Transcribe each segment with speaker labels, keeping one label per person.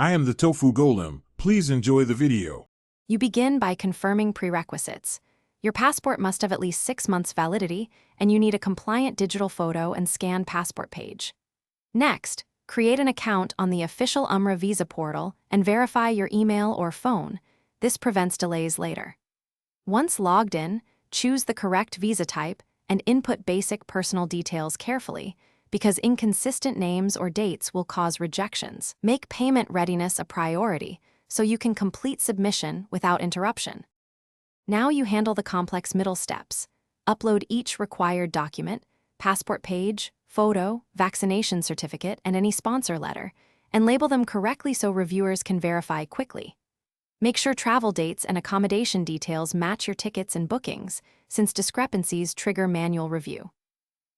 Speaker 1: I am the Tofu Golem. Please enjoy the video.
Speaker 2: You begin by confirming prerequisites. Your passport must have at least 6 months validity, and you need a compliant digital photo and scanned passport page. Next, create an account on the official Umrah visa portal and verify your email or phone. This prevents delays later. Once logged in, choose the correct visa type and input basic personal details carefully, because inconsistent names or dates will cause rejections. Make payment readiness a priority so you can complete submission without interruption. Now you handle the complex middle steps. Upload each required document, passport page, photo, vaccination certificate, and any sponsor letter, and label them correctly so reviewers can verify quickly. Make sure travel dates and accommodation details match your tickets and bookings, since discrepancies trigger manual review.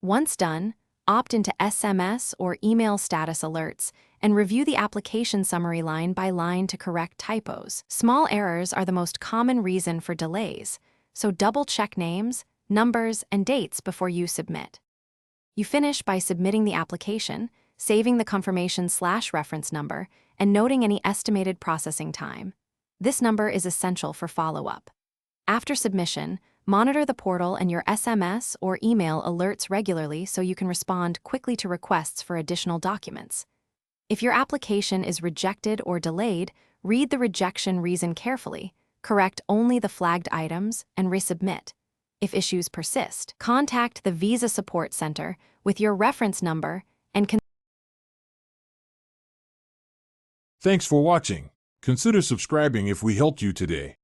Speaker 2: Once done, opt into SMS or email status alerts and review the application summary line by line to correct typos. Small errors are the most common reason for delays, so double-check names, numbers, and dates before you submit. You finish by submitting the application, saving the confirmation/reference number, and noting any estimated processing time. This number is essential for follow-up. After submission, monitor the portal and your SMS or email alerts regularly so you can respond quickly to requests for additional documents. If your application is rejected or delayed, read the rejection reason carefully, correct only the flagged items, and resubmit. If issues persist, contact the Visa Support Center with your reference number and
Speaker 1: Thanks for watching. Consider subscribing if we helped you today.